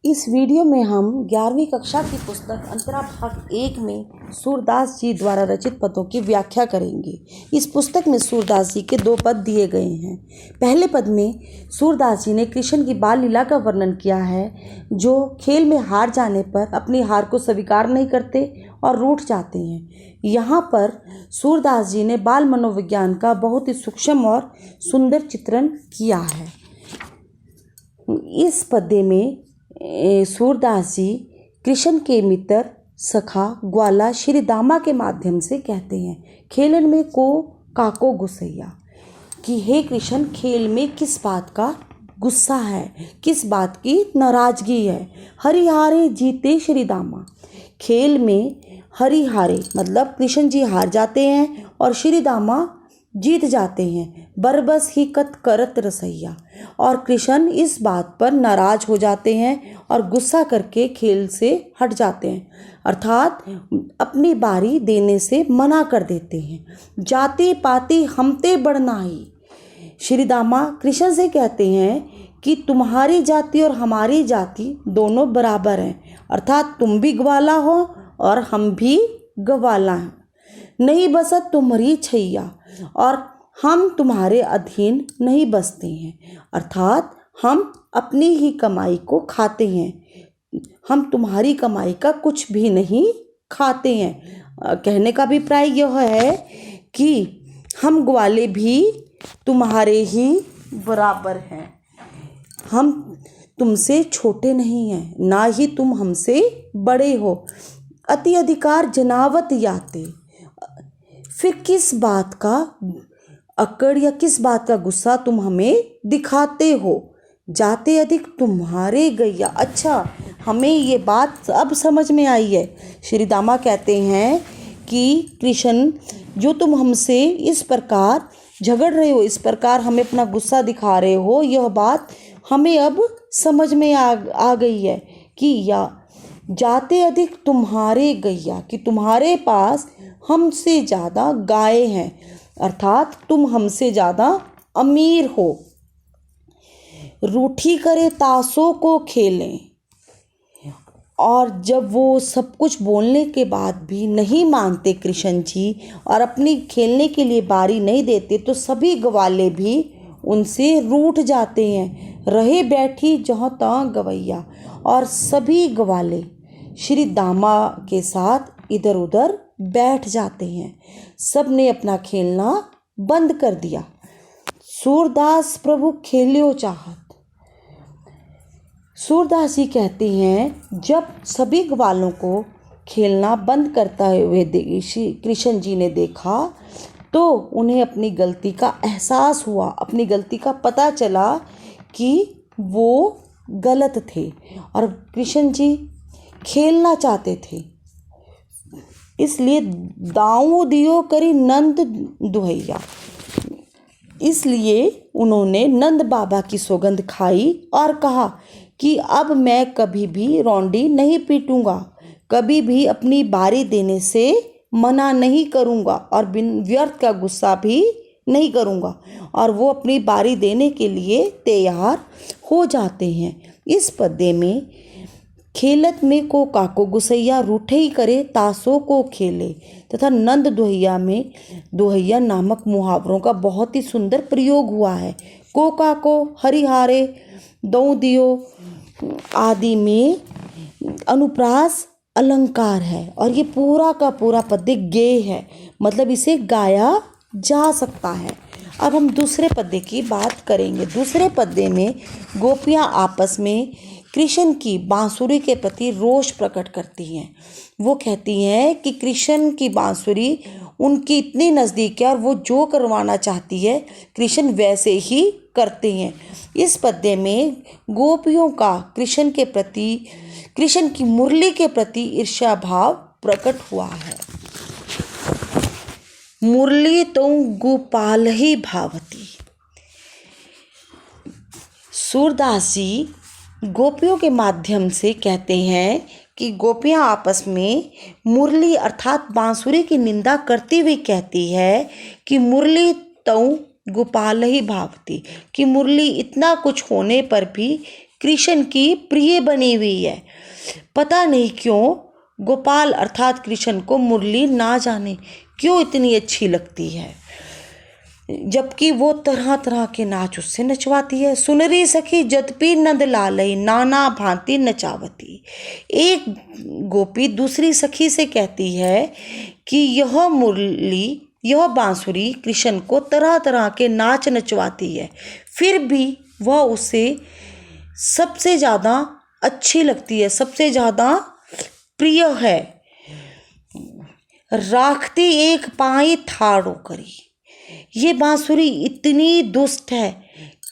इस वीडियो में हम 11वीं कक्षा की पुस्तक अंतरा भाग 1 में सूरदास जी द्वारा रचित पदों की व्याख्या करेंगे। इस पुस्तक में सूरदास जी के 2 पद दिए गए हैं। पहले पद में सूरदास जी ने कृष्ण की बाल लीला का वर्णन किया है, जो खेल में हार जाने पर अपनी हार को स्वीकार नहीं करते और रूठ जाते हैं। यहाँ पर सूरदास जी ने बाल मनोविज्ञान का बहुत ही सूक्ष्म और सुंदर चित्रण किया है। इस पद्य में सूरदास जी कृष्ण के मित्र, सखा, ग्वाला श्री दामा के माध्यम से कहते हैं, खेलन में को काको गुस्सैया, कि हे कृष्ण, खेल में किस बात का गुस्सा है, किस बात की नाराजगी है। हरिहारे जीते श्री दामा, खेल में हरिहारे मतलब कृष्ण जी हार जाते हैं और श्री दामा जीत जाते हैं। बरबस ही कत करत रसैया, और कृष्ण इस बात पर नाराज हो जाते हैं और गुस्सा करके खेल से हट जाते हैं, अर्थात अपनी बारी देने से मना कर देते हैं। जाति पाति हमते बढ़नाही, श्री दामा कृष्ण से कहते हैं कि तुम्हारी जाति और हमारी जाति दोनों बराबर हैं, अर्थात तुम भी ग्वाला हो और हम भी ग्वाला हैं। नहीं बसत तुम्हारी छैया, और हम तुम्हारे अधीन नहीं बसते हैं, अर्थात हम अपनी ही कमाई को खाते हैं, हम तुम्हारी कमाई का कुछ भी नहीं खाते हैं। कहने का अभिप्राय यह है कि हम ग्वाले भी तुम्हारे ही बराबर हैं, हम तुमसे छोटे नहीं हैं, ना ही तुम हमसे बड़े हो। अति अधिकार जनावत याते, फिर किस बात का अकड़ या किस बात का गुस्सा तुम हमें दिखाते हो। जाते अधिक तुम्हारे गैया, अच्छा हमें ये बात अब समझ में आई है। श्री दामा कहते हैं कि कृष्ण, जो तुम हमसे इस प्रकार झगड़ रहे हो, इस प्रकार हमें अपना गुस्सा दिखा रहे हो, यह बात हमें अब समझ में आ गई है कि या जाते अधिक तुम्हारे गैया, कि तुम्हारे पास हमसे ज़्यादा गाय हैं, अर्थात तुम हमसे ज़्यादा अमीर हो। रूठी करे ताशों को खेलें, और जब वो सब कुछ बोलने के बाद भी नहीं मानते कृष्ण जी और अपनी खेलने के लिए बारी नहीं देते, तो सभी ग्वाले भी उनसे रूठ जाते हैं। रहे बैठी जहाँ तहाँ गवैया, और सभी ग्वाले श्री दामा के साथ इधर उधर बैठ जाते हैं। सब ने अपना खेलना बंद कर दिया। सूरदास प्रभु खेलियो चाहत, सूरदास जी कहते हैं, जब सभी ग्वालों को खेलना बंद करता हुए कृष्ण जी ने देखा तो उन्हें अपनी गलती का एहसास हुआ, अपनी गलती का पता चला कि वो गलत थे और कृष्ण जी खेलना चाहते थे। इसलिए दाऊ दियो करी नंद दुहैया, इसलिए उन्होंने नंद बाबा की सौगंध खाई और कहा कि अब मैं कभी भी रौंडी नहीं पीटूंगा, कभी भी अपनी बारी देने से मना नहीं करूंगा और बिन व्यर्थ का गुस्सा भी नहीं करूंगा, और वो अपनी बारी देने के लिए तैयार हो जाते हैं। इस पद्य में खेलत में को काको गुसैया, रूठे ही करे ताशों को खेले, तथा नंद दुहैया में दुहैया नामक मुहावरों का बहुत ही सुंदर प्रयोग हुआ है। को काको, हरिहारे, दो दियो आदि में अनुप्रास अलंकार है, और ये पूरा का पूरा पद्य गेय है, मतलब इसे गाया जा सकता है। अब हम दूसरे पद्य की बात करेंगे। दूसरे पद्य में गोपियाँ आपस में कृष्ण की बांसुरी के प्रति रोष प्रकट करती हैं। वो कहती हैं कि कृष्ण की बांसुरी उनकी इतनी नज़दीक है और वो जो करवाना चाहती है कृष्ण वैसे ही करते हैं। इस पद्य में गोपियों का कृष्ण के प्रति, कृष्ण की मुरली के प्रति ईर्ष्या भाव प्रकट हुआ है। मुरली तो गोपाल ही भावती, सूरदास जी गोपियों के माध्यम से कहते हैं कि गोपियाँ आपस में मुरली अर्थात बांसुरी की निंदा करती हुई कहती है कि मुरली तो गोपाल ही भावती, कि मुरली इतना कुछ होने पर भी कृष्ण की प्रिय बनी हुई है। पता नहीं क्यों गोपाल अर्थात कृष्ण को मुरली ना जाने क्यों इतनी अच्छी लगती है, जबकि वो तरह तरह के नाच उससे नचवाती है। सुनरी सखी जदपि नंद लालई नाना भांति नचावती। एक गोपी दूसरी सखी से कहती है कि यह मुरली, यह बांसुरी कृष्ण को तरह तरह के नाच नचवाती है, फिर भी वह उसे सबसे ज़्यादा अच्छी लगती है, सबसे ज़्यादा प्रिय है। राखती एक पाई थाड़ो करी। ये बांसुरी इतनी दुष्ट है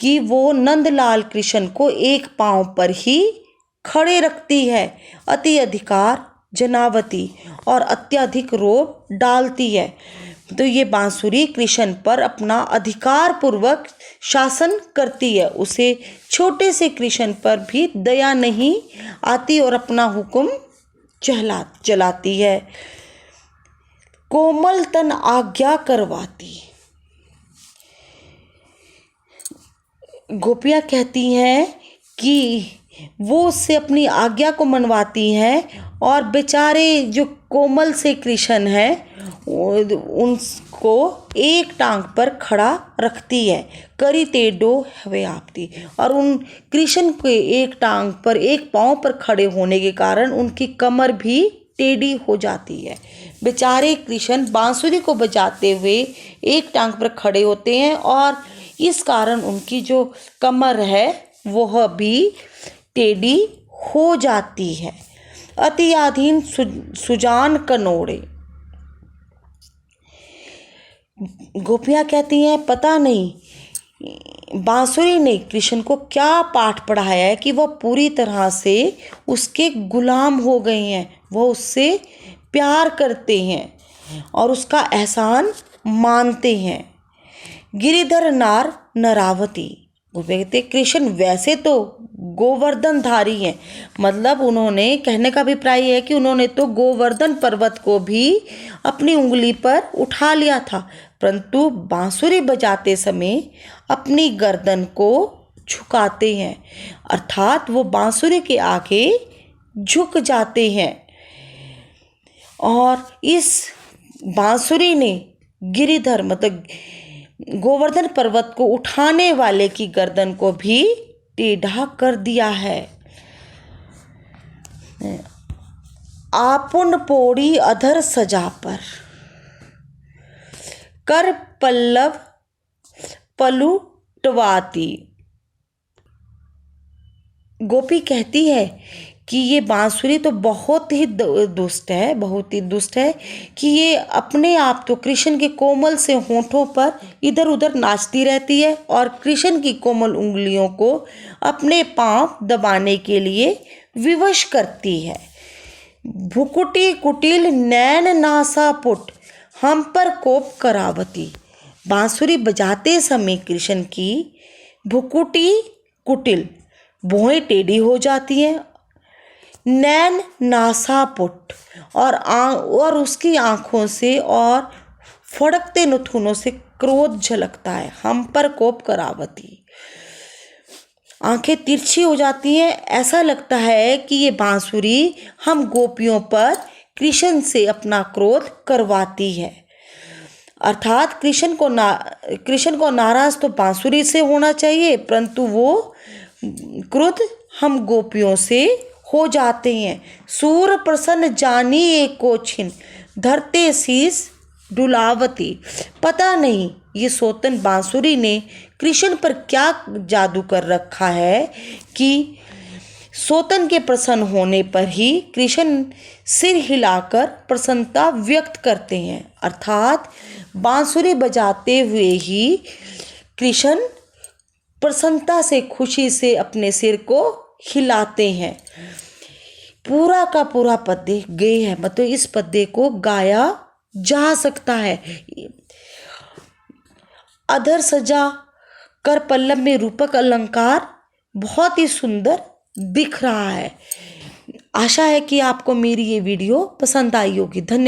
कि वो नंदलाल कृष्ण को एक पांव पर ही खड़े रखती है, अति अधिकार जनावती और अत्यधिक रोब डालती है। तो ये बांसुरी कृष्ण पर अपना अधिकार पूर्वक शासन करती है, उसे छोटे से कृष्ण पर भी दया नहीं आती और अपना हुक्म चलाती है। कोमल तन आज्ञा करवाती। गोपियाँ कहती हैं कि वो उससे अपनी आज्ञा को मनवाती हैं और बेचारे जो कोमल से कृष्ण हैं उनको एक टांग पर खड़ा रखती है। करी तेडो हवे आपती, और उन कृष्ण के एक टांग पर, एक पांव पर खड़े होने के कारण उनकी कमर भी टेढ़ी हो जाती है। बेचारे कृष्ण बांसुरी को बजाते हुए एक टांग पर खड़े होते हैं और इस कारण उनकी जो कमर है वह भी टेढ़ी हो जाती है। अति आधीन सुजान कनोड़े। गोपियाँ कहती हैं पता नहीं बांसुरी ने कृष्ण को क्या पाठ पढ़ाया है कि वह पूरी तरह से उसके गुलाम हो गए हैं, वह उससे प्यार करते हैं और उसका एहसान मानते हैं। गिरिधर नार नरावती। वो कहते कृष्ण वैसे तो गोवर्धन धारी हैं, मतलब उन्होंने, कहने का अभिप्राय है कि उन्होंने तो गोवर्धन पर्वत को भी अपनी उंगली पर उठा लिया था, परंतु बांसुरी बजाते समय अपनी गर्दन को झुकाते हैं, अर्थात वो बांसुरी के आगे झुक जाते हैं। और इस बांसुरी ने गिरिधर मतलब गोवर्धन पर्वत को उठाने वाले की गर्दन को भी टेढ़ा कर दिया है। आपुन पोड़ी अधर सजा पर कर पल्लव पलुटवाती। गोपी कहती है कि ये बांसुरी तो बहुत ही दुष्ट है, बहुत ही दुष्ट है कि ये अपने आप तो कृष्ण के कोमल से होठों पर इधर उधर नाचती रहती है और कृष्ण की कोमल उंगलियों को अपने पांव दबाने के लिए विवश करती है। भुकुटी कुटिल नैन नासा पुट हम पर कोप करावती। बांसुरी बजाते समय कृष्ण की भुकुटी कुटिल भौहें टेढ़ी हो जाती हैं, नैन नासापुट और उसकी आंखों से और फड़कते नथुनों से क्रोध झलकता है। हम पर कोप करावती, आंखें तिरछी हो जाती हैं, ऐसा लगता है कि ये बांसुरी हम गोपियों पर कृष्ण से अपना क्रोध करवाती है। अर्थात कृष्ण को नाराज तो बांसुरी से होना चाहिए, परंतु वो क्रोध हम गोपियों से हो जाते हैं। सूर प्रसन्न जानी एको छिन धरते शीस डुलावती। पता नहीं ये सोतन बांसुरी ने कृष्ण पर क्या जादू कर रखा है कि सोतन के प्रसन्न होने पर ही कृष्ण सिर हिलाकर प्रसन्नता व्यक्त करते हैं, अर्थात बांसुरी बजाते हुए ही कृष्ण प्रसन्नता से, खुशी से अपने सिर को हिलाते हैं। पूरा का पूरा पद्य गेय है, मतलब इस पद्य को गाया जा सकता है। अधर सजा कर पल्लव में रूपक अलंकार बहुत ही सुंदर दिख रहा है। आशा है कि आपको मेरी ये वीडियो पसंद आई होगी। धन्यवाद।